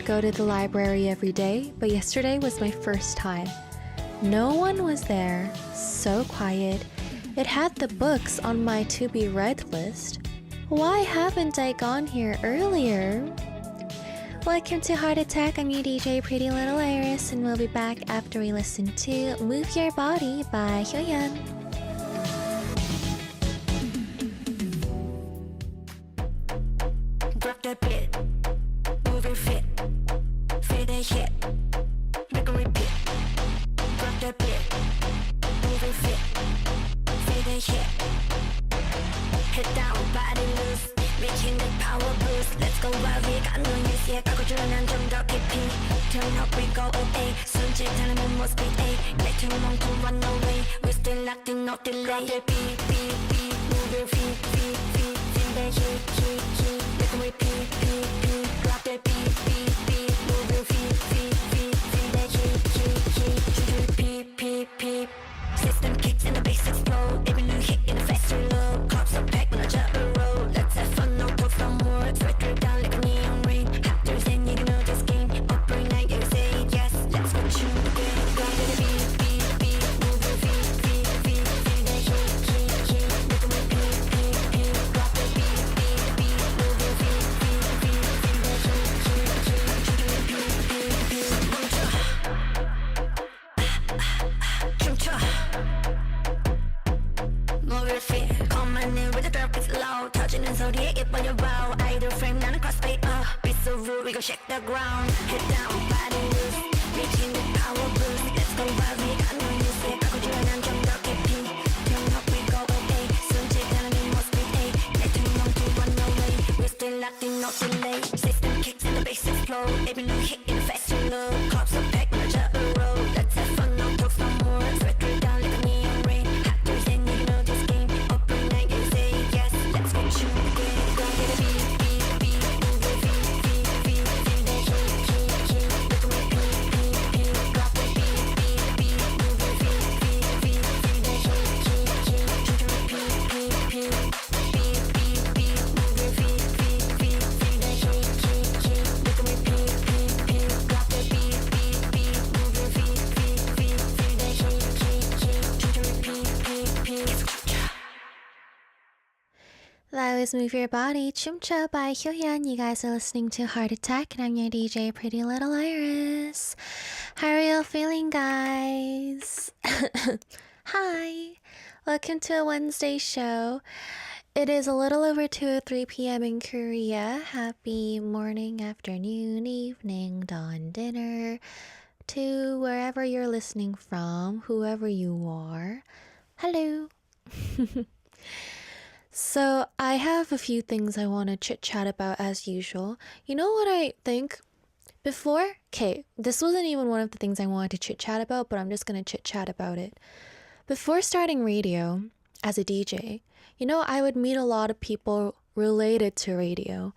go to the library every day, but yesterday was my first time. No one was there, so quiet. It had the books on my to-be-read list. Why haven't I gone here earlier? Welcome to Heart Attack. I'm your DJ Pretty Little Iris, and we'll be back after we listen to Move Your Body by Hyoyeon. Drop that beat, move your feet, feel the hit, make a repeat. Drop that beat, move your feet, feel the hit. Head down, body loose, reaching the power boost. Let's go while we got no news yet. 가고 줄어난 좀더 깊이. Turn up, we go away. 손짓하는 모습 A. Get too long to run away. We still locked in, no delay. Drop that beat, beat, beat, move your feet, feet, feet, feel the hit, hit, hit. Make a repeat, beat, beat. Drop that beat, beat, beat, move your feet, feet, feet, feel the hit, hit, hit. Repeat, beat, beat. System kicks and the bass explode. Every new hit in a faster low. Clubs are packed when I jump a road. Let's have fun, no talk no more. Flicker down like a neon ring. Actors and you know this game. Up all night, you say yes. Let's go shoot the game. Drop the beat, beat, beat. Move your feet, feet, feet. Feel the hit, hit, hit. Make a repeat, beat, beat. Drop the beat, beat, beat. Move your feet, feet, feet. Feel the hit, hit, hit. Repeat, beat, beat. 멈춰. Move your feet, come on in with the drop is low. 터지는 소리에 입 벌려봐. Idle frame 나는 crossfade up. Beat so rude, we gon' shake the ground. Head down, body loose, reaching the power boost. Let's go wild, we got no news yet. 가고 줄어난 좀더 깊이. Turn up, we go away. 손짓하는 모습 A. Get too long to run away. We still locked in, no delay. System kicks and the bass explode. Every new hit in a faster low. Clubs are packed when I jump a road. Let's have fun, no talk no more. Sweater down like a neon rain. Actors and you know this game. Up all night, you say yes. Let's go shoot the game. Drop the beat, beat, beat. Move your feet, feet, feet. Feel the hit, hit, hit. Make a repeat, beat, beat. Drop the beat, beat, beat. Move your feet, feet, feet. Feel the hit, hit, hit. Shoot to repeat, beat, beat. Beat, beat, beat. Move your feet, feet, feet. Feel the hit, hit, hit. Make a repeat, beat, beat. Drop the beat, beat, beat. Move your feet, feet, feet. Feel the hit, hit, hit. Shoot to repeat, beat, beat. That was Move Your Body, Chumcha by Hyoyeon. You guys are listening to Heart Attack, and I'm your DJ Pretty Little Iris. How are you feeling, guys? Hi! Welcome to a Wednesday show. It is a little over 2 or 3 p.m. in Korea. Happy morning, afternoon, evening, dawn, dinner, to wherever you're listening from, whoever you are. Hello! So I have a few things I want to chit-chat about as usual. You know what I think? Before, this wasn't even one of the things I wanted to chit-chat about, but I'm just going to chit-chat about it. Before starting radio as a DJ, I would meet a lot of people related to radio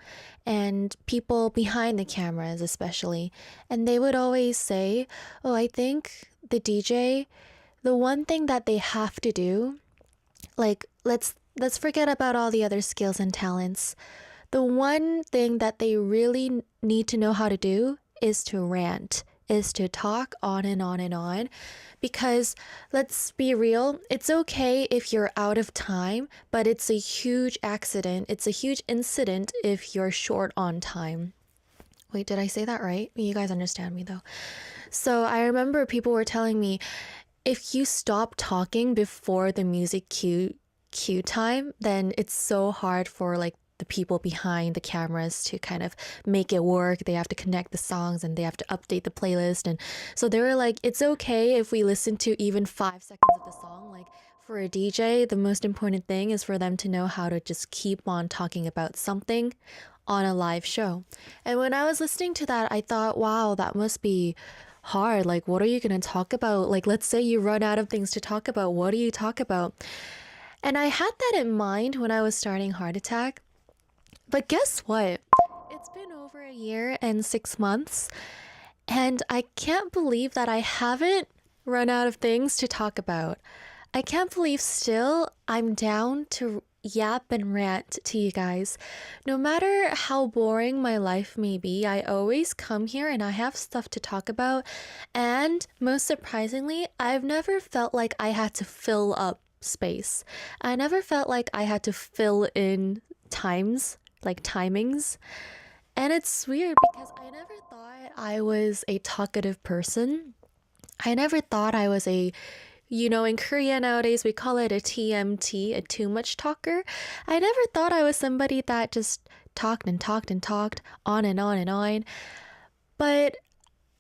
and people behind the cameras especially. And they would always say, oh, I think the DJ, the one thing that they have to do, like, let's forget about all the other skills and talents. The one thing that they really need to know how to do is to rant, is to talk on and on and on. Because let's be real, it's okay if you're out of time, but it's a huge accident. It's a huge incident if you're short on time. Wait, did I say that right? You guys understand me though. So I remember people were telling me, if you stop talking before the music cue time, then it's so hard for like the people behind the cameras to kind of make it work. They have to connect the songs and they have to update the playlist. And so they were like, it's okay if we listen to even 5 seconds of the song. Like for a DJ, the most important thing is for them to know how to just keep on talking about something on a live show. And when I was listening to that, I thought, wow, that must be hard. Like, what are you going to talk about? Like, let's say you run out of things to talk about. What do you talk about? And I had that in mind when I was starting Heart Attack. But guess what? It's been over a year and 6 months, and I can't believe that I haven't run out of things to talk about. I can't believe still I'm down to yap and rant to you guys. No matter how boring my life may be, I always come here and I have stuff to talk about. And most surprisingly, I've never felt like I had to fill up space. I never felt like I had to fill in times, like timings. And it's weird because I never thought I was a talkative person. I never thought I was in Korea nowadays we call it a TMT, a too much talker. I never thought I was somebody that just talked and talked and talked on and on and on. But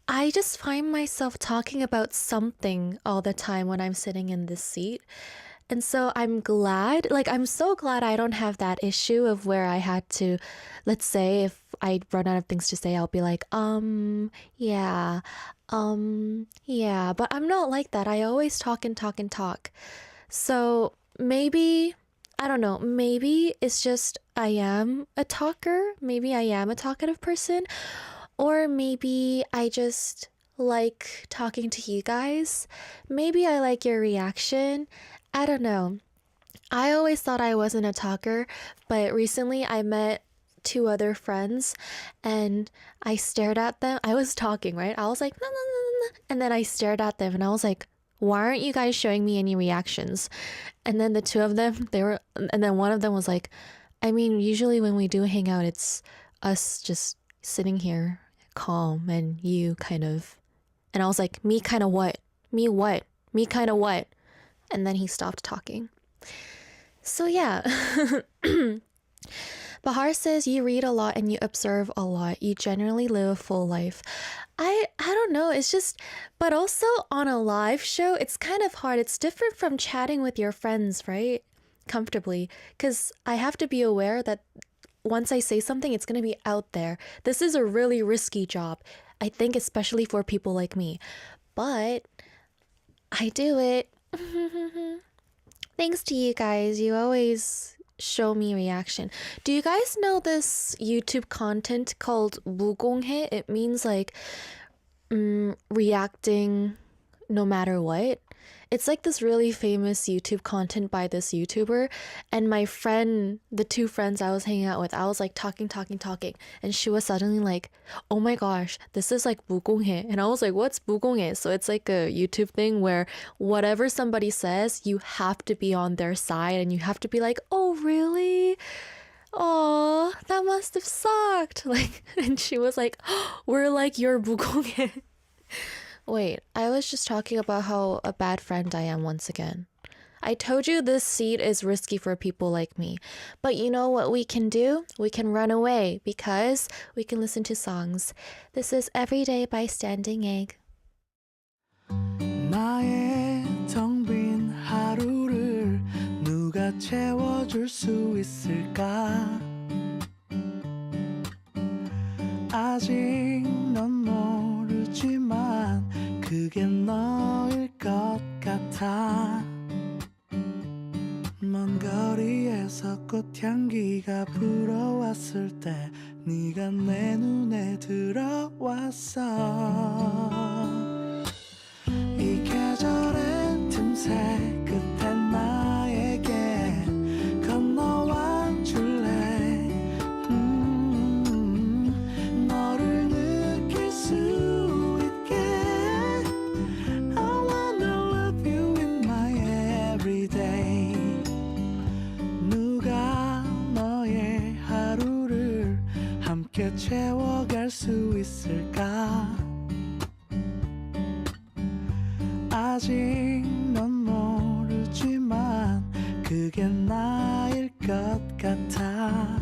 I just find myself talking about something all the time when I'm sitting in this seat. And so I'm so glad I don't have that issue of where I had to, let's say, if I run out of things to say, I'll be like, yeah, yeah. But I'm not like that. I always talk and talk and talk. So maybe, I don't know, maybe it's just I am a talker. Maybe I am a talkative person. Or maybe I just like talking to you guys. Maybe I like your reaction. I don't know. I always thought I wasn't a talker, but recently I met two other friends and I stared at them. I was talking, right? I was like, no, no, no, no, no. And then I stared at them and I was like, why aren't you guys showing me any reactions? And then the two of them, and then one of them was like, I mean, usually when we do hang out, it's us just sitting here calm and you kind of. And I was like, me kind of what? Me what? Me kind of what? And then he stopped talking. So yeah. Bahar says you read a lot and you observe a lot. You generally live a full life. I don't know. It's just, but also on a live show, it's kind of hard. It's different from chatting with your friends, right? Comfortably. Because I have to be aware that once I say something, it's going to be out there. This is a really risky job. I think especially for people like me. But I do it. Thanks to you guys. You always show me reaction. Do you guys know this YouTube content called 무공해? It means like reacting no matter what. It's like this really famous YouTube content by this YouTuber. And my friend, the two friends I was hanging out with, I was like talking. And she was suddenly like, oh my gosh, this is like 무공해. And I was like, what's 무공해? So it's like a YouTube thing where whatever somebody says, you have to be on their side and you have to be like, oh, really? Oh, that must have sucked. Like, and she was like, oh, we're like your 무공해. Wait, I was just talking about how a bad friend I am once again. I told you this seat is risky for people like me. But you know what we can do? We can run away because we can listen to songs. This is Every Day by Standing Egg. 나의 텅 빈 하루를 누가 채워줄 수 있을까? 아직 넌 모르지만 그게 너일 것 같아. 먼 거리에서 꽃향기가 불어왔을 때 네가 내 눈에 들어왔어. 이 계절의 틈새 끝에 나에게 건너와 줄래. 너를 느낄 수 있게 I wanna love you in my everyday. 누가 너의 하루를 함께 채워갈 수 있을까? 아직 넌 모르지만 그게 나일 것 같아.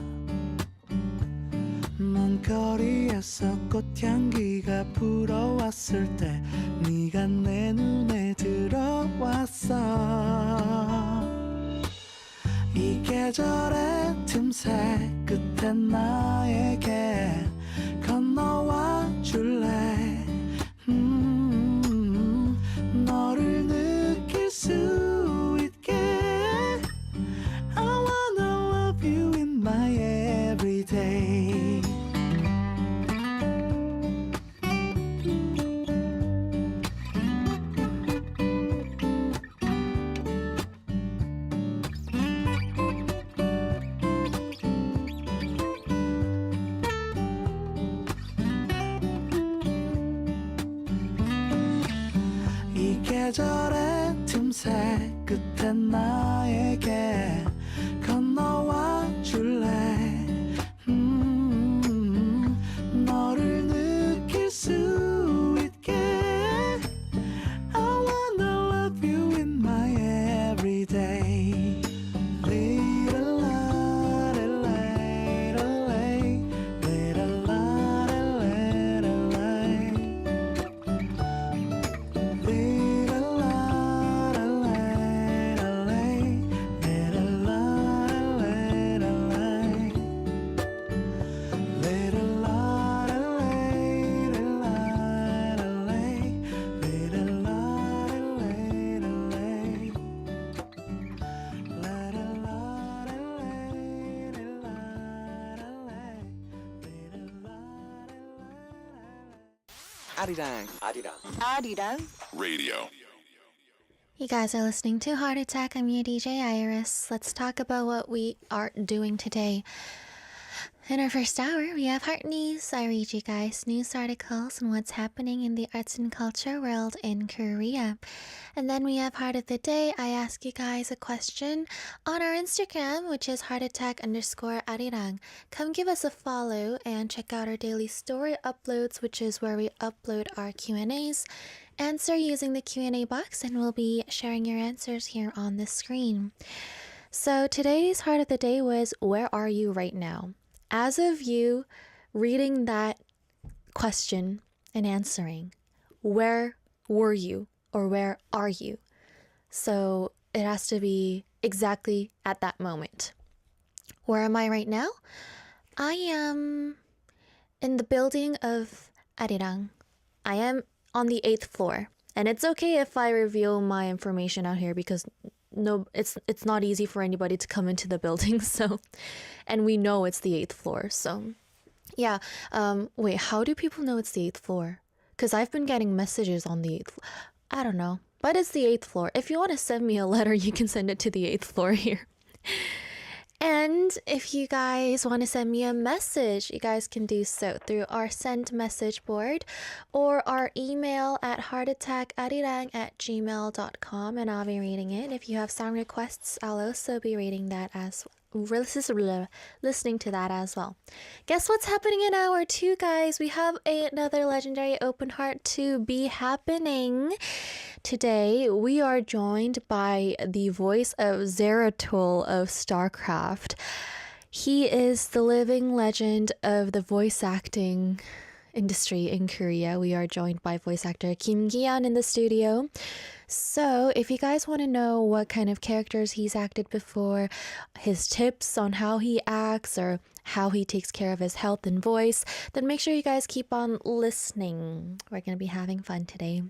먼 거리에서 꽃향기가 불어왔을 때 네가 내 눈에 들어왔어. 이 계절의 틈새 끝에 나에게 건너와 줄래. 너를 느낄 수 있게 I wanna love you in my everyday. 계절의 틈새 끝엔 나에게 건너와 줄래 너를 느낄 수 있게 I wanna love you in my everyday Little little little little little Arirang. Radio. You guys are listening to Heart Attack. I'm your DJ Iris. Let's talk about what we are doing today. In our first hour, we have Heart News. I read you guys news articles and what's happening in the arts and culture world in Korea. And then we have Heart of the Day. I ask you guys a question on our Instagram, which is heartattack_arirang. Come give us a follow and check out our daily story uploads, which is where we upload our Q&As. Answer using the Q&A box, and we'll be sharing your answers here on the screen. So today's Heart of the Day was, where are you right now? As of you reading that question and answering, where were you or where are you? So it has to be exactly at that moment. Where am I right now? I am in the building of Arirang. I am on the 8th floor. And it's okay if I reveal my information out here because it's not easy for anybody to come into the building, so, and we know it's the 8th floor, so yeah. Wait, how do people know it's the 8th floor? Because I've been getting messages on the 8th I don't know, but it's the 8th floor. If you want to send me a letter, you can send it to the 8th floor here. And if you guys want to send me a message, you guys can do so through our send message board or our email at heartattackarirang@gmail.com, and I'll be reading it. If you have song requests, I'll also be reading that listening to that as well. Guess what's happening in hour 2, guys? We have another legendary open heart to be happening. Today, we are joined by the voice of Zeratul of StarCraft. He is the living legend of the voice acting industry in Korea. We are joined by voice actor Kim Gi-yeon in the studio. So if you guys want to know what kind of characters he's acted before, his tips on how he acts or how he takes care of his health and voice, then make sure you guys keep on listening. We're going to be having fun today.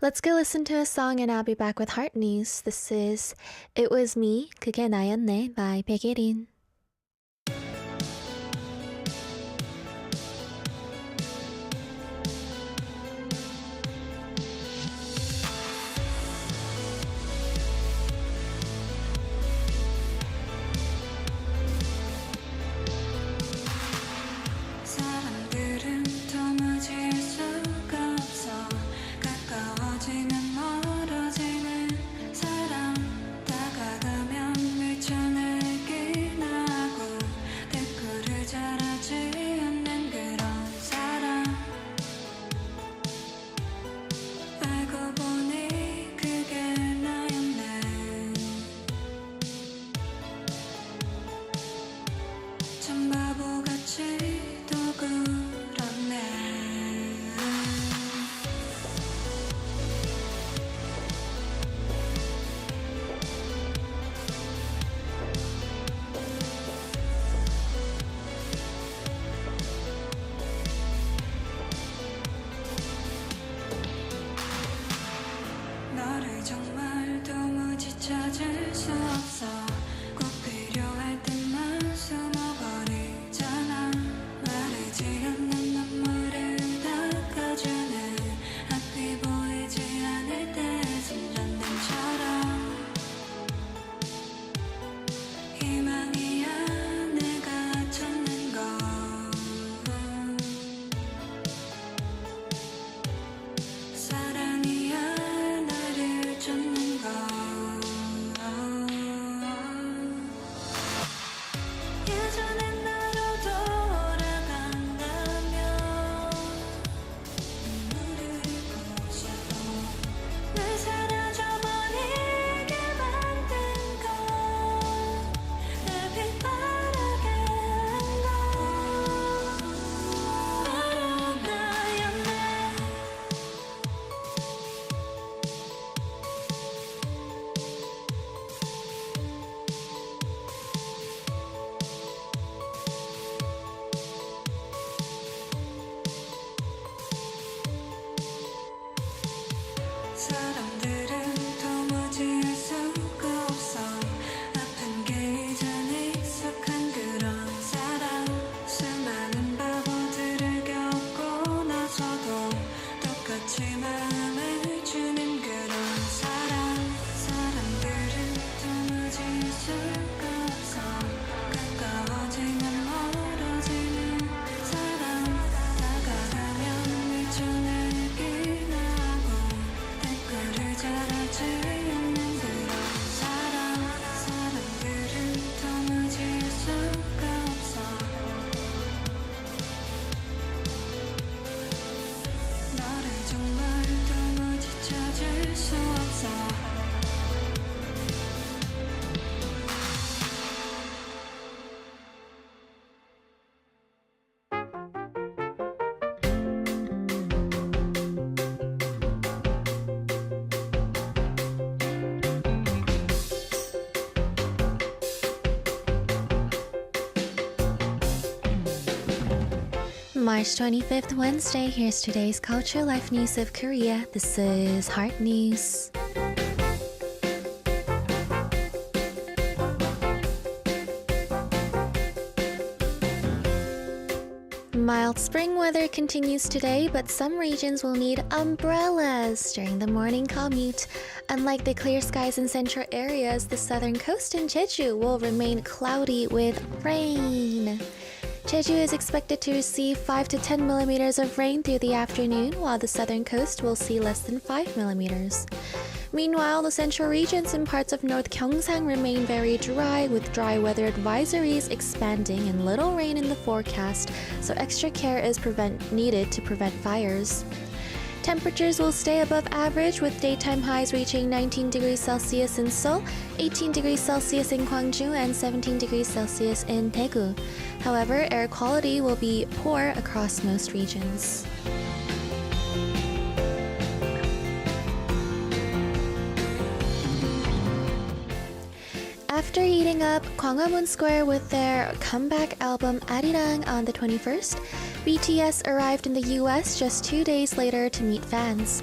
Let's go listen to a song and I'll be back with Heart News. This is It Was Me, 그게 나였네 by 백예린. 사람들은 도무지 수가 없어 가까워지면 멀어지는 사람 다가가면 미쳐 날기나 March 25th, Wednesday. Here's today's culture life news of Korea. This is Heart News. Mild spring weather continues today, but some regions will need umbrellas during the morning commute. Unlike the clear skies in central areas, the southern coast and Jeju will remain cloudy with rain. Jeju is expected to receive 5 to 10 millimeters of rain through the afternoon, while the southern coast will see less than 5 millimeters. Meanwhile, the central regions and parts of North Gyeongsang remain very dry, with dry weather advisories expanding and little rain in the forecast, so extra care is needed to prevent fires. Temperatures will stay above average, with daytime highs reaching 19 degrees Celsius in Seoul, 18 degrees Celsius in Gwangju, and 17 degrees Celsius in Daegu. However, air quality will be poor across most regions. After heating up Gwanghwamun Square with their comeback album Arirang on the 21st, BTS arrived in the US just 2 days later to meet fans.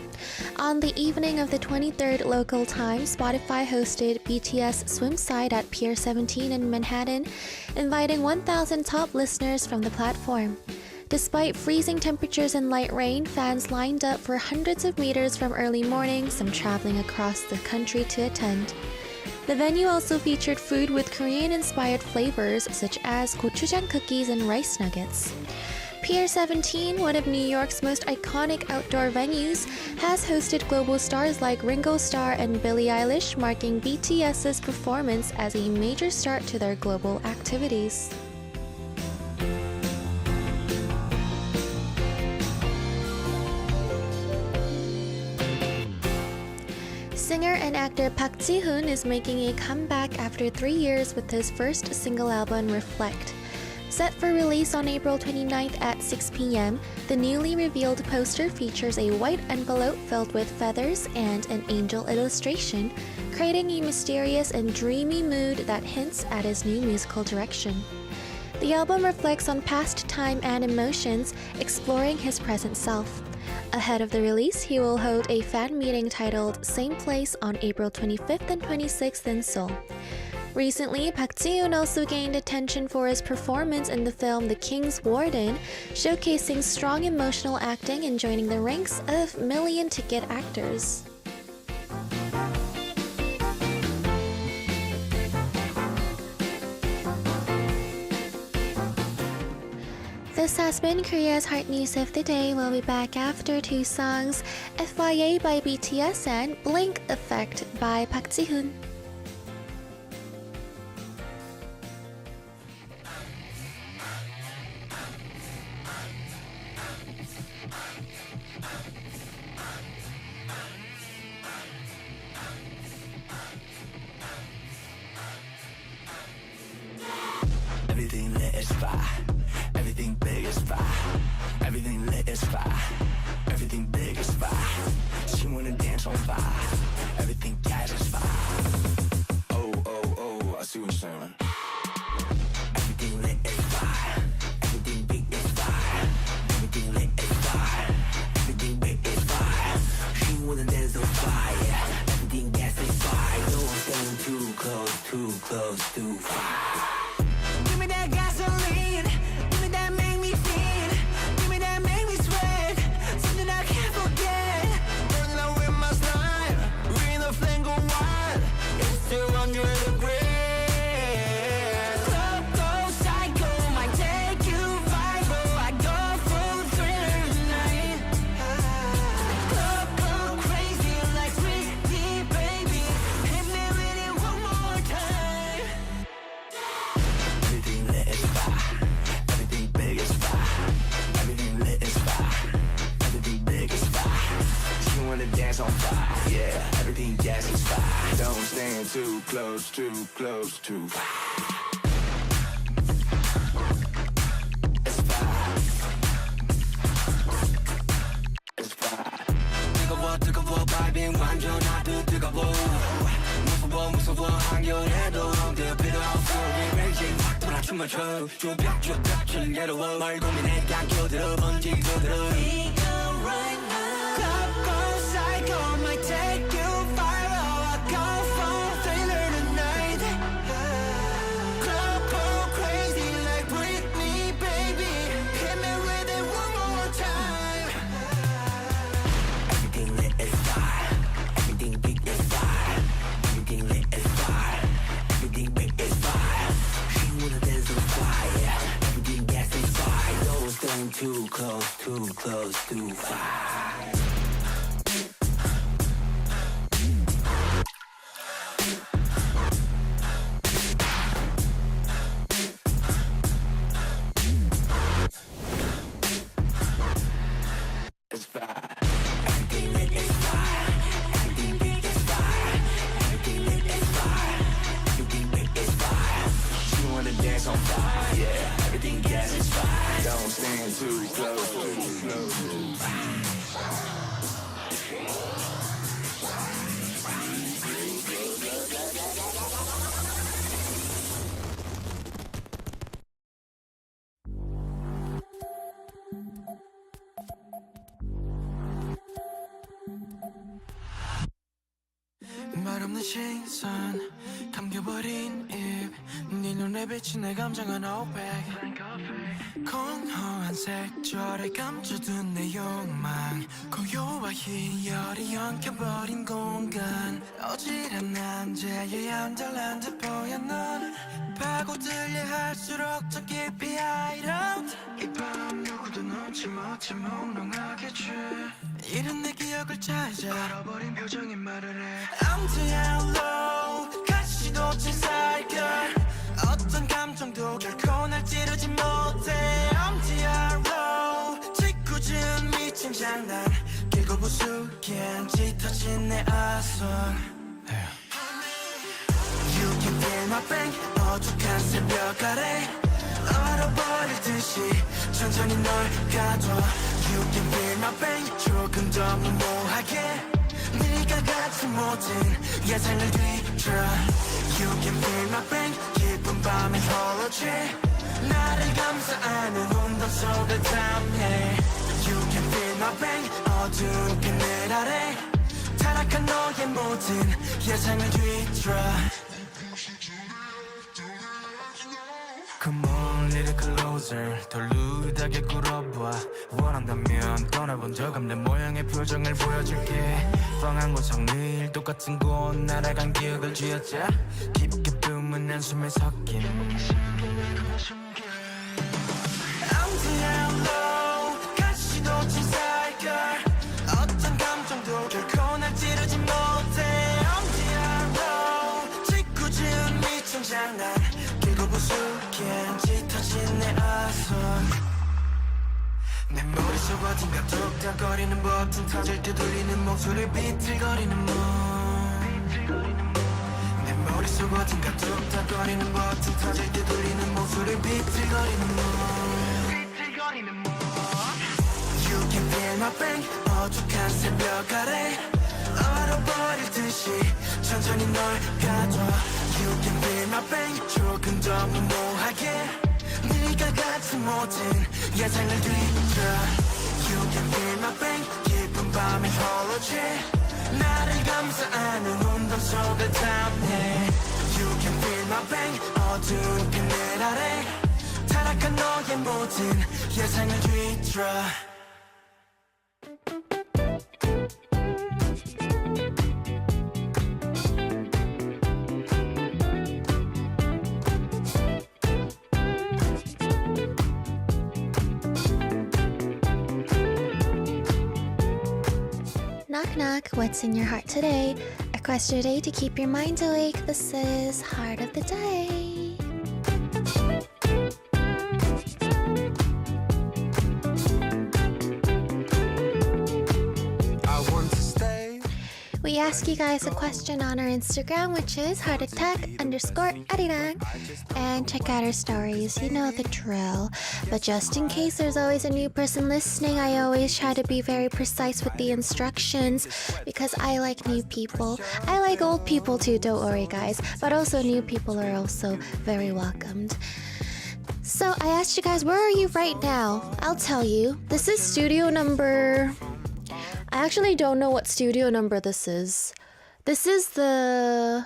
On the evening of the 23rd local time, Spotify hosted BTS Swimside at Pier 17 in Manhattan, inviting 1,000 top listeners from the platform. Despite freezing temperatures and light rain, fans lined up for hundreds of meters from early morning, some traveling across the country to attend. The venue also featured food with Korean-inspired flavors such as gochujang cookies and rice nuggets. Pier 17, one of New York's most iconic outdoor venues, has hosted global stars like Ringo Starr and Billie Eilish, marking BTS's performance as a major start to their global activities. Singer and actor Park Ji-hoon is making a comeback after 3 years with his first single album, Reflect. Set for release on April 29th at 6 p.m., the newly revealed poster features a white envelope filled with feathers and an angel illustration, creating a mysterious and dreamy mood that hints at his new musical direction. The album reflects on past time and emotions, exploring his present self. Ahead of the release, he will hold a fan meeting titled Same Place on April 25th and 26th in Seoul. Recently, Park Ji-hoon also gained attention for his performance in the film The King's Warden, showcasing strong emotional acting and joining the ranks of million-ticket actors. This has been Korea's Heart News of the Day. We'll be back after 2 songs, FYA by BTS and Blink Effect by Park Ji-hoon. Everything lit is fire. Everything big is fire. Everything lit is fire. Everything big is fire. She wanna dance on fire. Everything gas is fire. Oh, oh, oh, I see what you're saying. Everything lit is fire. Everything big is fire. Everything lit is fire. Everything big is fire. She wanna dance on fire. Everything gas is fire. Don't stand too close to fire. Give me that gasoline, give me that make me feel, give me that make me sweat. dance on fire. Yeah, everything gas is fire. Don't stand too close, too close, too far. It's fire. It's fire. 뜨거워 뜨거워 바이빙 완전 아주 뜨거워. 무서워 무서워 한겨울에도 엉들 필요 없어. We raging 확 돌아 춤을 춰. 쭈뼛쭈뼛 즐겨워. 말 고민해 깐 껴들어 번지도 들어. We go right now. Club go psycho might take you viral. I go for thriller tonight. Club go crazy like Britney, baby. Hit me with it one more time. Everything lit is fire. Everything big is fire. Everything lit is fire. Everything big is fire. She wanna dance on fire. Everything gas is fire. Don't stand too close, too close, too far. It's fire. Everything lit is fire. Everything big is fire. Everything lit is fire. Everything big is fire. She wanna dance on fire. Yeah, everything gas is fire. Don't stand too close, too close. 말없는 시선 감겨버린 입네 눈에 비친 내 감정은 opaque 공허한 색조에 감춰둔 내 욕망 고요와 희열이 엉켜버린 공간 어지러운 남자의 암달한 듯 보여 넌 파고들려 할수록 더 깊이 hide out 이 밤 누구도 놓지 못해 몽롱하겠지 이른 내 기억을 찾아 잃어버린 표정이 말을 해 I'm too low 가시도 친 살결 어떤 감정도 결코 날 찌르지 못해 I'm too low 짓궂은 미친 장난 길고 부수겐 짙어진 내 아손 You can feel my pain 어둑한 새벽 아래 얼어버릴 듯이 천천히 널 가둬 You can feel my pain 조금 더 무모하게 네가 갖지 못한 예상을 뒤져 You can feel my pain 깊은 밤에 홀로지 나를 감싸안은 운동 속을 탐해 You can feel my pain 어두운 그늘 아래 타락한 너의 모든 예상을 뒤져 Come on, little closer 더 루드하게 꿇어봐 원한다면 떠나본 적 없는 모양의 표정을 보여줄게 뻥한 구성 늘 똑같은 곳 날아간 기억을 쥐어짜 깊게 품은 한숨에 섞인 I'm too low 가시도 친 살결 어떤 감정도 결코 날 찌르지 못해 I'm too low 짓궂은 미친 장난 길고 부수겐 짙어진 내 아손 내 머릿속 어딘가 뚝딱거리는 버튼 터질 때 들리는 목소리 비틀거리는 내 머릿속 어딘가 뚝딱거리는 버튼 터질 때 들리는 목소리 비틀거리는 You can feel my pain 어둑한 새벽 아래 얼어버릴 듯이 천천히 널 가둬 You can feel my pain 조금 더 무모하게 네가 갖지 못한 예상을 뒤져 You can feel my pain 깊은 밤에 홀로지 나를 감싸안은 운동 속을 탐해 You can feel my pain 어두운 그늘 아래 타락한 너의 모든 예상을 뒤져 Knock knock, what's in your heart today? A question today to keep your mind awake. This is Heart of the Day. I want to stay we ask you guys a question on our Instagram, which is heartattack_Arirang, and check out our stories. You know the drill. But just in case there's always a new person listening, I always try to be very precise with the instructions because I like new people. I like old people too, don't worry guys. But also new people are also very welcomed. So I asked you guys, where are you right now? I'll tell you. This is studio number... I actually don't know what studio number this is. This is the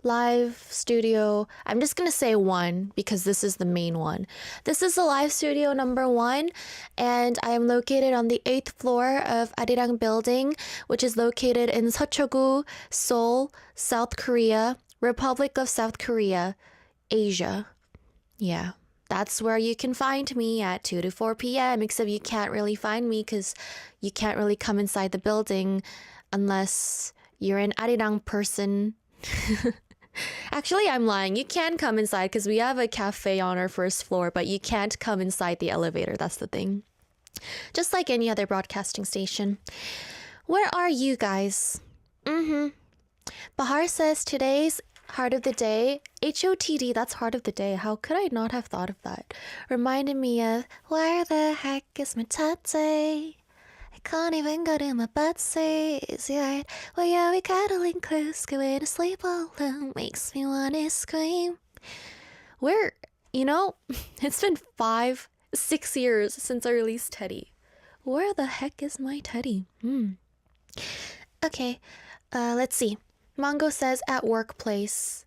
live studio. I'm just gonna say 1 because this is the main one. This is the live studio number 1, and I am located on the 8th floor of Arirang building, which is located in Seochogu, Seoul, South Korea, Republic of South Korea, Asia. Yeah. That's where you can find me at 2 to 4 p.m. Except you can't really find me because you can't really come inside the building unless you're an Arirang person. Actually, I'm lying. You can come inside because we have a cafe on our first floor, but you can't come inside the elevator. That's the thing. Just like any other broadcasting station. Where are you guys? Bahar says today's Heart of the Day, HOTD, that's Heart of the Day. How could I not have thought of that? Reminded me of, where the heck is my tate? I can't even go to my buttsies yard. Well, yeah, we cuddling close, going to sleep alone, makes me want to scream. Where, it's been 5-6 years since I released Teddy. Where the heck is my Teddy? Okay, let's see. Mongo says at workplace.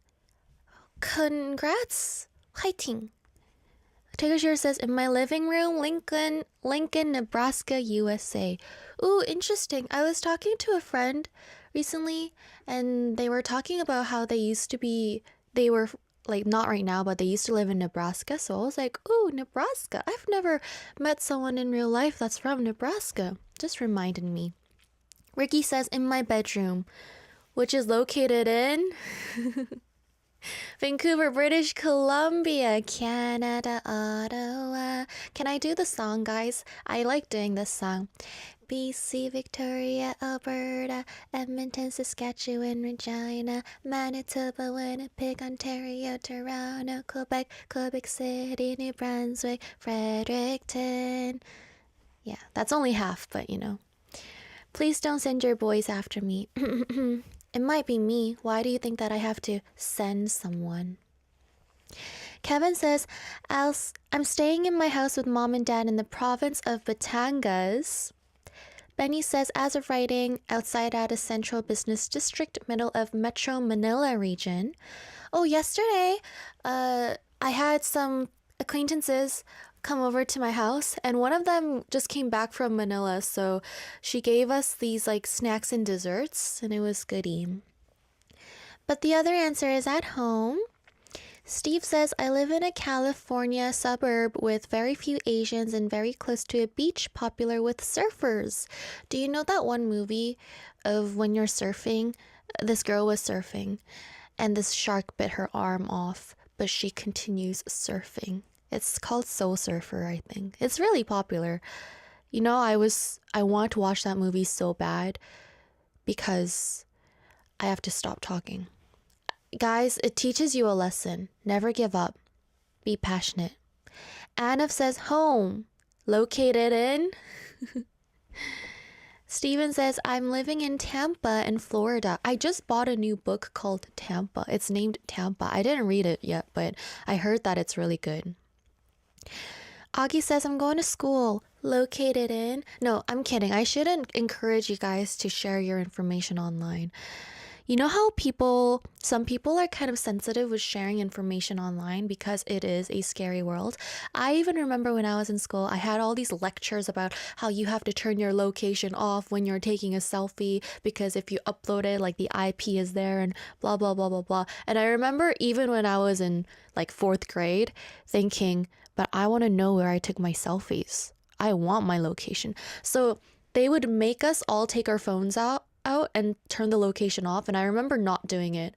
Congrats. Fighting. Taylor says in my living room, Lincoln, Nebraska, USA. Ooh, interesting. I was talking to a friend recently and they were talking about how they were like not right now, but they used to live in Nebraska. So I was like, ooh, Nebraska. I've never met someone in real life that's from Nebraska. Just reminded me. Ricky says in my bedroom, which is located in Vancouver, British Columbia, Canada, Ottawa. Can I do the song, guys? I like doing this song. BC, Victoria, Alberta, Edmonton, Saskatchewan, Regina, Manitoba, Winnipeg, Ontario, Toronto, Quebec City, New Brunswick, Fredericton. Yeah, that's only half, but Please don't send your boys after me. It might be me. Why do you think that I have to send someone? Kevin says, I'm staying in my house with mom and dad in the province of Batangas. Benny says, as of writing, outside at a central business district, middle of Metro Manila region. Oh, yesterday, I had some acquaintances come over to my house, and one of them just came back from Manila, so she gave us these like snacks and desserts, and it was goodie. But the other answer is at home. Steve says, I live in a California suburb with very few Asians and very close to a beach popular with surfers. Do you know that one movie of when you're surfing? This girl was surfing and this shark bit her arm off, but she continues surfing. It's called Soul Surfer, I think. It's really popular. I want to watch that movie so bad because I have to stop talking. Guys, it teaches you a lesson. Never give up. Be passionate. Anna says home. Located in... Steven says, I'm living in Tampa in Florida. I just bought a new book called Tampa. It's named Tampa. I didn't read it yet, but I heard that it's really good. Augie says, I'm going to school. Located in... No, I'm kidding. I shouldn't encourage you guys to share your information online. You know how some people are kind of sensitive with sharing information online because it is a scary world. I even remember when I was in school, I had all these lectures about how you have to turn your location off when you're taking a selfie because if you upload it, like the IP is there and blah, blah, blah, blah, blah. And I remember even when I was in like 4th grade thinking, but I want to know where I took my selfies. I want my location. So they would make us all take our phones out and turn the location off, and I remember not doing it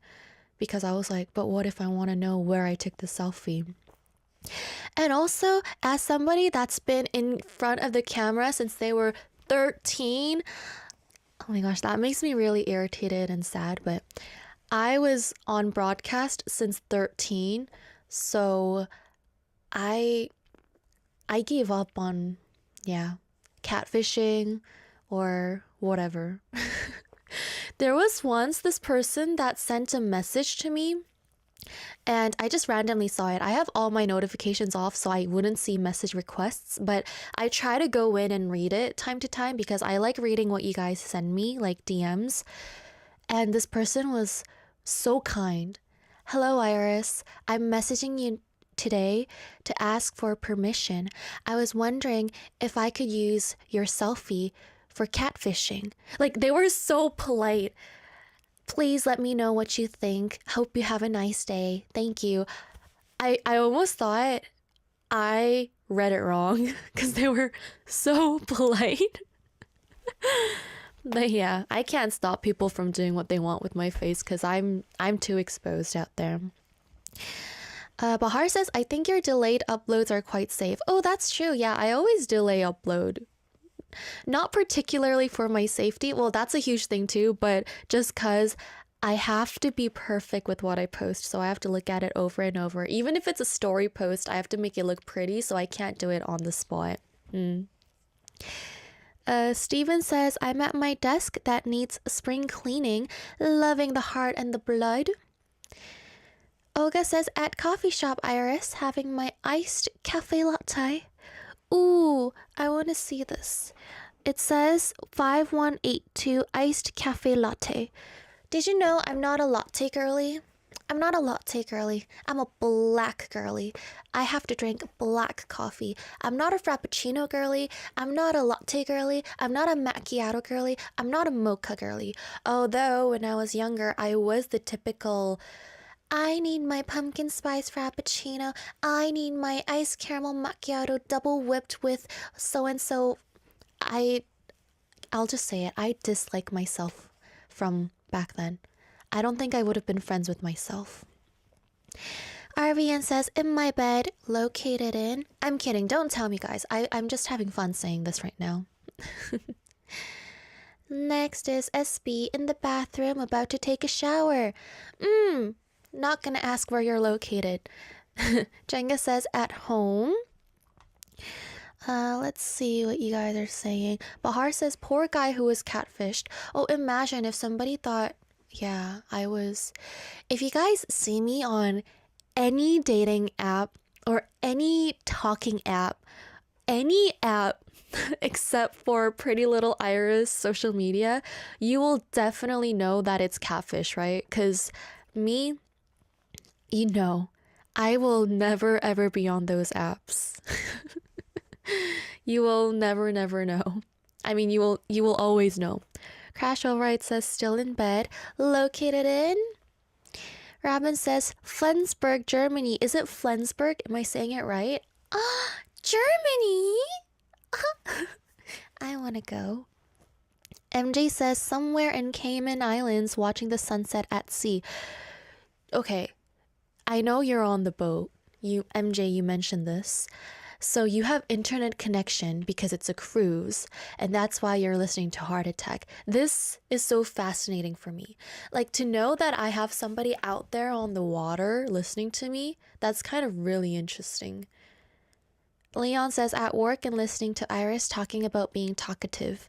because I was like, but what if I want to know where I took the selfie? And also, as somebody that's been in front of the camera since they were 13, Oh my gosh, that makes me really irritated and sad, but I was on broadcast since 13, so I I gave up on, yeah, catfishing or whatever. There was once this person that sent a message to me and I just randomly saw it. I have all my notifications off so I wouldn't see message requests, but I try to go in and read it time to time because I like reading what you guys send me, like DMs. And this person was so kind. Hello, Iris. I'm messaging you today to ask for permission. I was wondering if I could use your selfie for catfishing. Like, they were so polite. Please let me know what you think. Hope you have a nice day. Thank you. I almost thought I read it wrong because they were so polite. But yeah, I can't stop people from doing what they want with my face because I'm too exposed out there. Bahar says, I think your delayed uploads are quite safe. Oh, that's true. Yeah, I always delay upload. Not particularly for my safety. Well, that's a huge thing too, but just because I have to be perfect with what I post. So I have to look at it over and over. Even if it's a story post, I have to make it look pretty. So I can't do it on the spot. Steven says, I'm at my desk that needs spring cleaning, loving the heart and the blood. Olga says, at coffee shop, Iris, having my iced cafe latte. Ooh, I want to see this. It says 5182 iced cafe latte. Did you know I'm not a latte girly? I'm not a latte girly. I'm a black girly. I have to drink black coffee. I'm not a frappuccino girly. I'm not a latte girly. I'm not a macchiato girly. I'm not a mocha girly. Although when I was younger, I was the typical, I need my pumpkin spice frappuccino. I need my iced caramel macchiato double whipped with so-and-so. I'll just say it. I dislike myself from back then. I don't think I would have been friends with myself. RVN says, in my bed, located in... I'm kidding. Don't tell me, guys. I'm just having fun saying this right now. Next is SB in the bathroom about to take a shower. Not gonna ask where you're located. Jenga says, at home. Let's see what you guys are saying. Bahar says, poor guy who was catfished. Oh, imagine if somebody thought, yeah, I was... If you guys see me on any dating app or any talking app, any app except for Pretty Little Iris social media, you will definitely know that it's catfish, right? Because me, you know, I will never ever be on those apps. You will never know. I mean, you will always know. Crash Override says still in bed. Located in? Robin says Flensburg, Germany. Is it Flensburg? Am I saying it right? Germany? I want to go. MJ says somewhere in Cayman Islands watching the sunset at sea. Okay, I know you're on the boat. MJ, you mentioned this. So you have internet connection because it's a cruise, and that's why you're listening to Heart Attack. This is so fascinating for me. Like, to know that I have somebody out there on the water listening to me, that's kind of really interesting. Leon says, at work and listening to Iris talking about being talkative.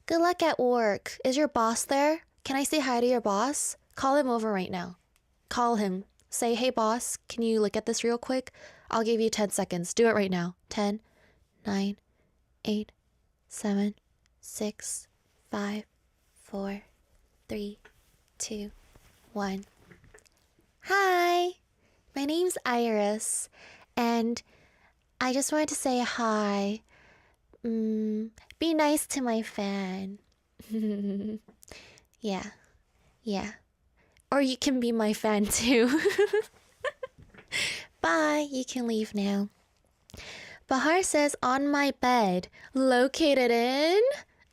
Good luck at work. Is your boss there? Can I say hi to your boss? Call him over right now. Call him. Say, hey boss, can you look at this real quick? I'll give you 10 seconds. Do it right now. 10, 9, 8, 7, 6, 5, 4, 3, 2, 1. Hi, my name's Iris, and I just wanted to say hi. Be nice to my fan. Yeah. Or you can be my fan too. Bye, you can leave now. Bahar says, on my bed. Located in?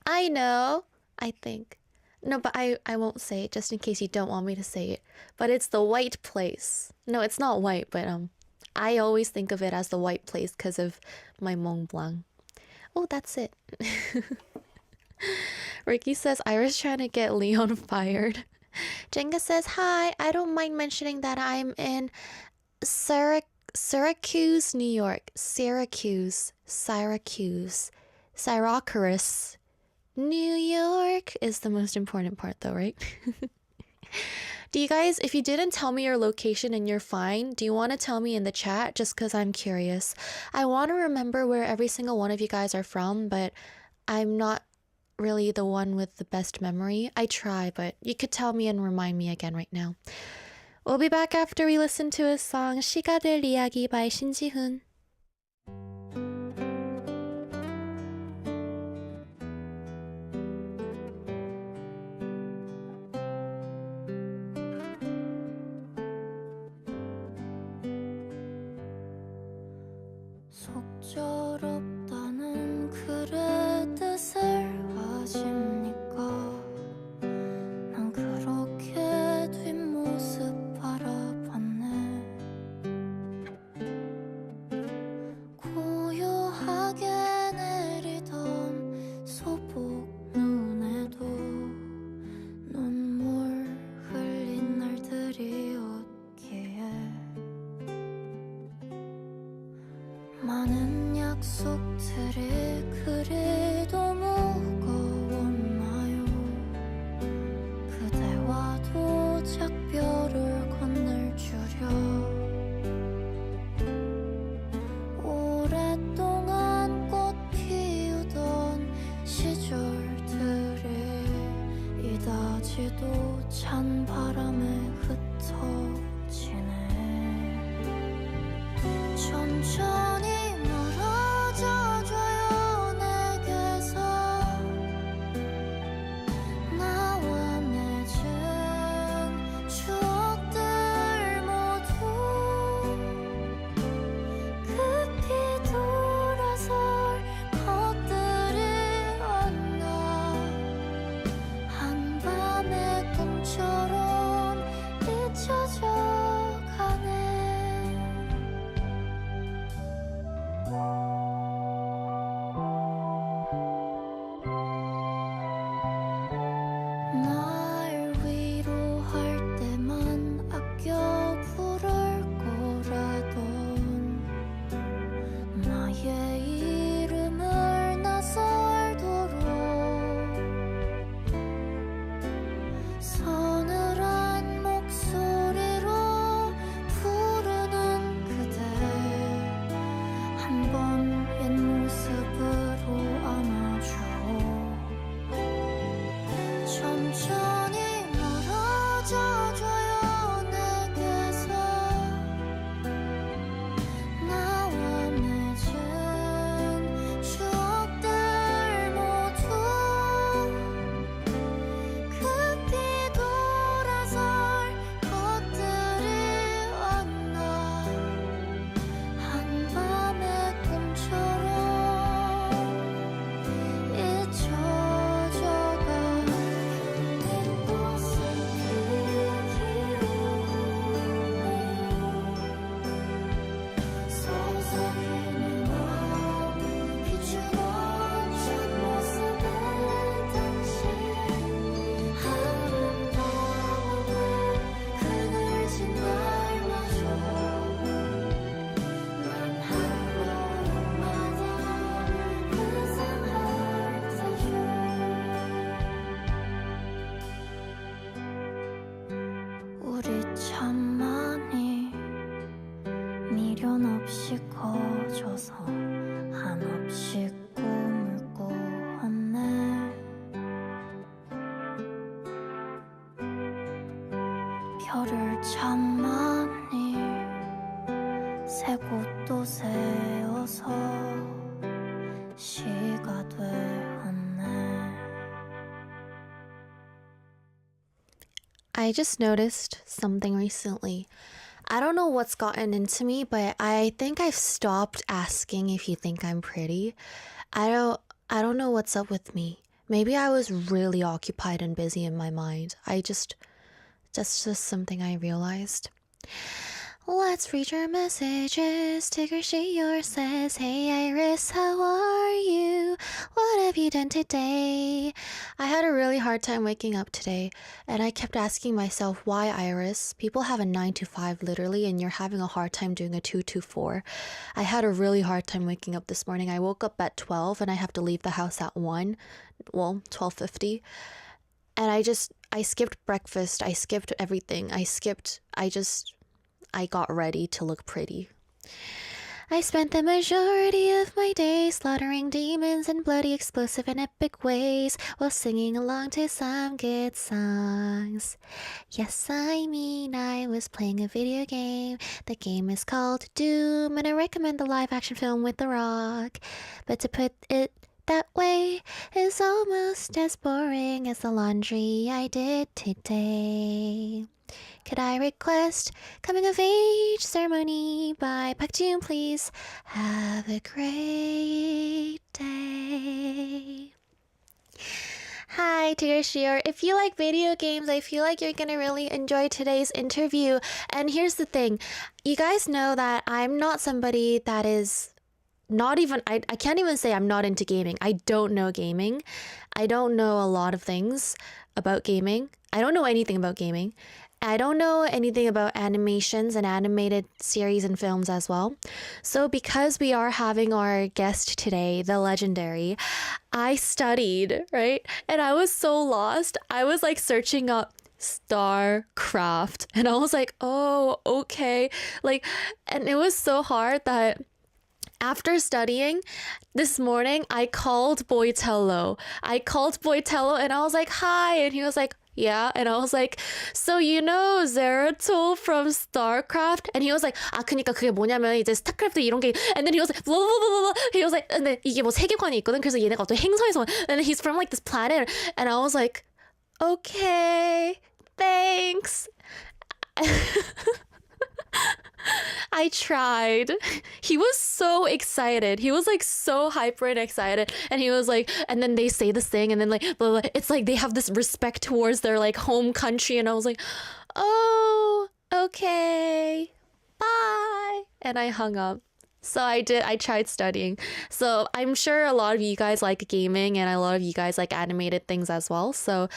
I know. I think. No, but I won't say it just in case you don't want me to say it. But it's the white place. No, it's not white, but I always think of it as the white place because of my Mont Blanc. Oh, that's it. Ricky says Ira's trying to get Leon fired. Jenga says, hi, I don't mind mentioning that I'm in Syracuse, New York. Syracuse. New York is the most important part though, right? Do you guys, if you didn't tell me your location and you're fine, do you want to tell me in the chat just because I'm curious? I want to remember where every single one of you guys are from, but I'm not really the one with the best memory. I try, but you could tell me and remind me again right now. We'll be back after we listen to a song, 시가 될 이야기 by 신지훈. 속절없다는 글의 뜻을 아십니까? 난 그렇게 뒷모습 바라봤네. 고요하게 내리던 소복 눈에도 눈물 흘린 날들이었기에 많은 약속들이 그리도 무거웠나요? 그대와도 작별을 건넬 줄여 오랫동안 꽃 피우던 시절들이 이다지도 찬 바람에 흩어지네. 천천히 멀어져줘요 내게서 나와 맺은 추억들 모두 급히 돌아설 것들이 없나. 한밤의 꿈처럼 잊혀져 가네. 날 위로할 때만 아껴 부를 거라던 나의 이름을 낯설도록 서늘한 목소리로 부르는 그대 한 번 옛모습으로 안아주오. 천천히 멀어져줘요 내게서 나와 맺은 추억들 모두 급히 돌아설 것들이 없나. 한밤의 꿈처럼 잊혀져가. 꽃은 피우네요. 서서히는 마음 비추던 첫 모습의 당신 아름다움을 그늘진 날마저 난 하루마다 이상할 테죠. 우리 참 많이 미련 없이 커져서 한없이 꿈을 꾸었네. 별을 참 많이 세고 또 세어서 시가 되었네. I just noticed something recently. I don't know what's gotten into me, but I think I've stopped asking if you think I'm pretty. I don't know what's up with me. Maybe I was really occupied and busy in my mind. That's just something I realized. Let's read your messages. Tigger Shior says, Hey Iris, how are you? What have you done today? I had a really hard time waking up today, and I kept asking myself, why Iris? People have a 9 to 5 literally, and you're having a hard time doing a 2 to 4. I had a really hard time waking up this morning. I woke up at 12 and I have to leave the house at 1. Well, 12:50. And I skipped breakfast. I skipped everything. I got ready to look pretty. I spent the majority of my day slaughtering demons in bloody, explosive, and epic ways while singing along to some good songs. Yes, I mean, I was playing a video game. The game is called Doom, and I recommend the live-action film with The Rock. But to put it that way is almost as boring as the laundry I did today. Could I request coming of age ceremony by Park Jun, please? Have a great day. Hi, dear Shior. If you like video games, I feel like you're gonna really enjoy today's interview. And here's the thing. You guys know that I'm not somebody that is not even, I can't even say I'm not into gaming. I don't know gaming. I don't know a lot of things about gaming. I don't know anything about gaming. I don't know anything about animations and animated series and films as well. So because we are having our guest today, the legendary, I studied, right? And I was so lost. I was like searching up StarCraft and I was like, oh, okay. Like, and it was so hard that after studying this morning, I called Boitello. And I was like, hi. And he was like, yeah. And I was like, so you know Zeratul from StarCraft? And he was like, 아, 그니까 그게 뭐냐면 이제 스타크래프트 이런 게, and then he was like, blah, blah, blah, blah. He was like, 근데 이게 뭐 세계관이 있거든. 그래서 얘네가 어떤 행성에서, and then he's from like this planet. And I was like, okay, thanks. I tried. He was so excited. He was like so hyper and excited. And he was like, and then they say this thing and then like, blah, blah. It's like they have this respect towards their like home country. And I was like, oh, okay, bye. And I hung up. So I tried studying. So I'm sure a lot of you guys like gaming and a lot of you guys like animated things as well. So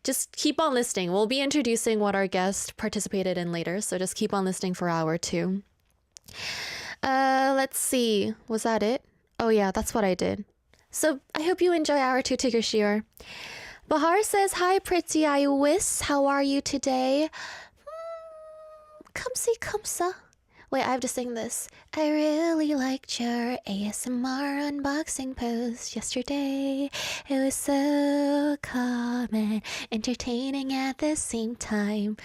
just keep on listening. We'll be introducing what our guest participated in later, so just keep on listening for hour 2. Let's see. Was that it? Oh yeah, that's what I did. So I hope you enjoy hour 2, Tigger Shior. Bahar says, hi pretty Iwis, how are you today? Kamsa. Wait, I have to sing this. I really liked your ASMR unboxing post yesterday. It was so calm and entertaining at the same time.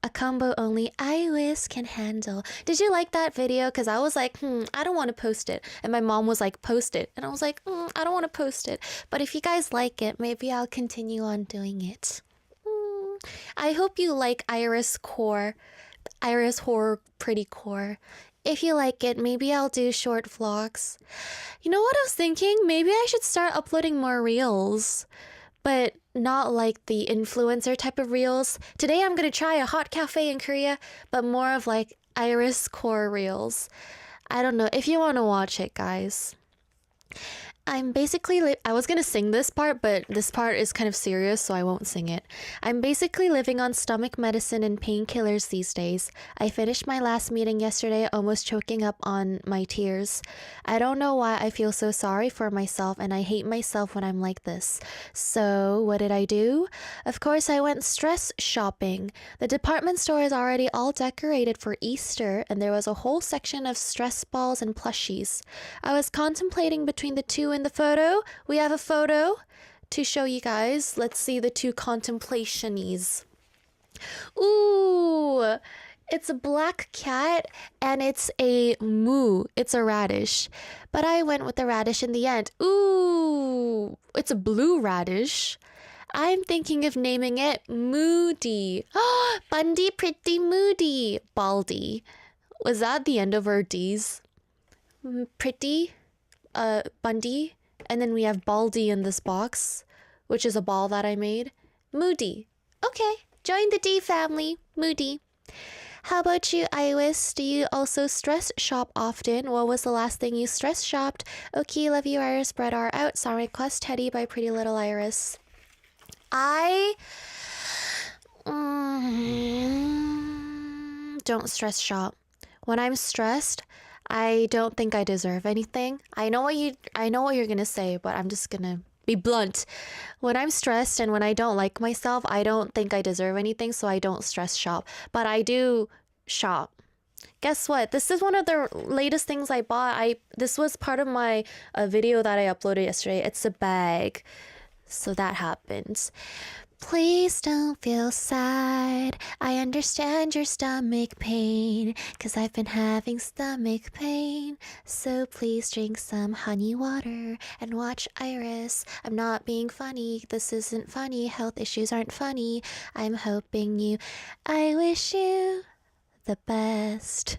A combo only Iwis can handle. Did you like that video? Because I was like, I don't want to post it. And my mom was like, post it. And I was like, I don't want to post it. But if you guys like it, maybe I'll continue on doing it. I hope you like Iris Horror Pretty Core. If you like it, maybe I'll do short vlogs. You know what I was thinking? Maybe I should start uploading more reels, but not like the influencer type of reels. Today I'm gonna try a hot cafe in Korea, but more of like Iris Core reels. I don't know if you want to watch it, guys. I'm basically, I was gonna sing this part, but this part is kind of serious, so I won't sing it. I'm basically living on stomach medicine and painkillers these days. I finished my last meeting yesterday, almost choking up on my tears. I don't know why I feel so sorry for myself, and I hate myself when I'm like this. So, what did I do? Of course, I went stress shopping. The department store is already all decorated for Easter, and there was a whole section of stress balls and plushies. I was contemplating between the two in the photo. We have a photo to show you guys. Let's see the two contemplationies. Ooh, it's a black cat and it's a moo. It's a radish. But I went with the radish in the end. Ooh, it's a blue radish. I'm thinking of naming it Moody. Oh, Bundy Pretty Moody. Baldy. Was that the end of our D's? Pretty? Bundy, and then we have Baldy in this box, which is a ball that I made. Moody. Okay, join the D family. Moody. How about you, Iris? Do you also stress shop often? What was the last thing you stress shopped? Okay, love you, Iris. Bread are out. Song request Teddy by Pretty Little Iris. I don't stress shop. When I'm stressed, I don't think I deserve anything. I know what you're gonna say, but I'm just gonna be blunt. When I'm stressed and when I don't like myself, I don't think I deserve anything, so I don't stress shop. But I do shop. Guess what? This is one of the latest things I bought. This was part of my video that I uploaded yesterday. It's a bag. So that happens. Please don't feel sad. I understand your stomach pain, 'cause I've been having stomach pain. So please drink some honey water and watch Iris. I'm not being funny. This isn't funny. Health issues aren't funny. I'm hoping you. I wish you the best.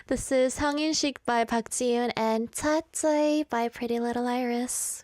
This is Hangin-shik by Park Ji-yoon and Tatsui by Pretty Little Iris.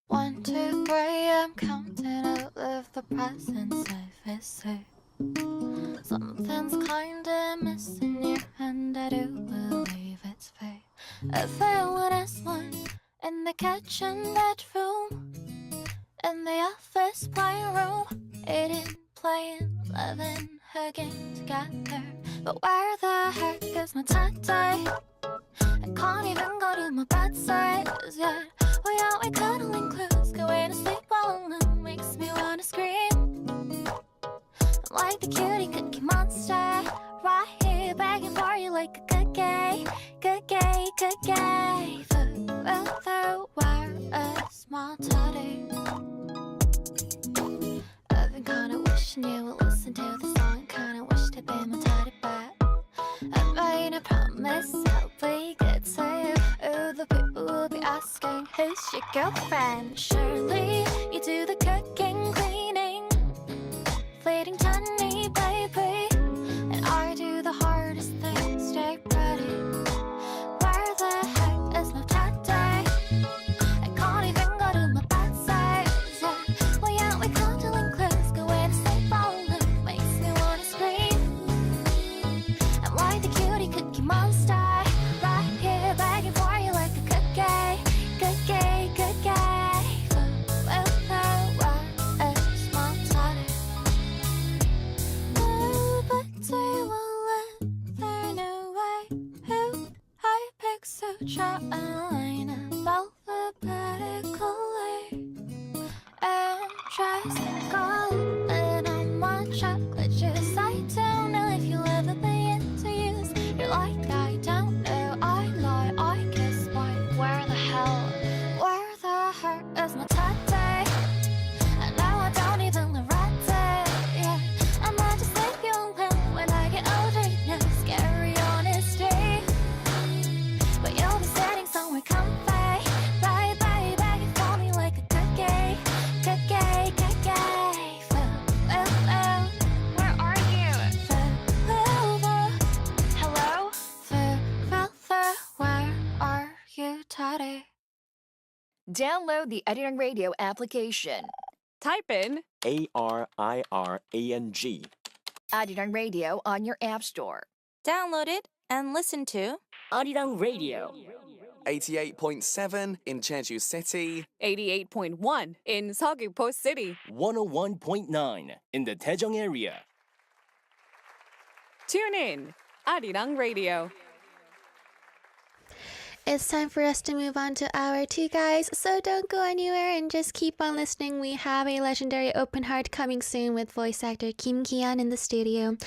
One, two, three, I'm counting out, live the present, safe is safe. Something's kinda missing here, and I do believe it's fate. I feel when it's one, and the kitchen bedroom, in the office playroom, eating, playing, living, hugging together. But where the heck is my tie-dye? I can't even go to my bedside yet. We are we cuddling close, going to sleep all alone, makes me wanna scream. I'm like the cutie cookie monster, right here begging for you like a good gay, good gay, good gay. Forever, where is my teddy? I've been kinda wishing you would listen to the song, kinda wish to be my teddy bear. I made a promise I'll be good to you. Oh, the people will be asking, who's your girlfriend? Surely you do the cooking, cleaning, fleeting tiny baby, and I do the hardest things, stay ready. Where the heck is my teddy? I can't even go to my bedside yet. Why aren't we cuddling close, going to sleep all alone, makes me wanna scream. I'm like the cutie cookie monster, right here begging for you like a good gay, good gay, good gay. Where is my teddy? Nobody will let there no way. Who I pick so trying alphabetically, and tries to call it on my chocolate juice. I don't know if you'll ever be into use. You're like, I don't know, I lie, I kiss why. Where the heck is my teddy? And now I don't even regret it, yeah. I might just leave you alone when I get older, no scary honesty. But you'll be sitting somewhere comfy, bye bye, begging for me like a good gay, good gay, good gay. Where are you? Hello? Where are you, Teddy? Download the Arirang Radio application. Type in ARIRANG. Arirang Radio on your app store. Download it and listen to Arirang Radio. 88.7 in Jeju City. 88.1 in Seogwipo City. 101.9 in the Daejeong area. Tune in, Arirang Radio. It's time for us to move on to hour 2, guys, so don't go anywhere and just keep on listening. We have a legendary open heart coming soon with voice actor Kim Ki-yeon in the studio.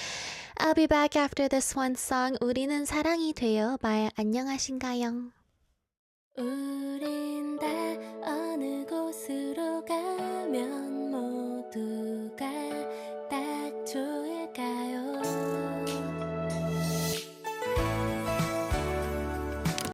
I'll be back after this one song, 우리는 사랑이 돼요 by 안녕하신가요? 우린 다 어느 곳으로 가면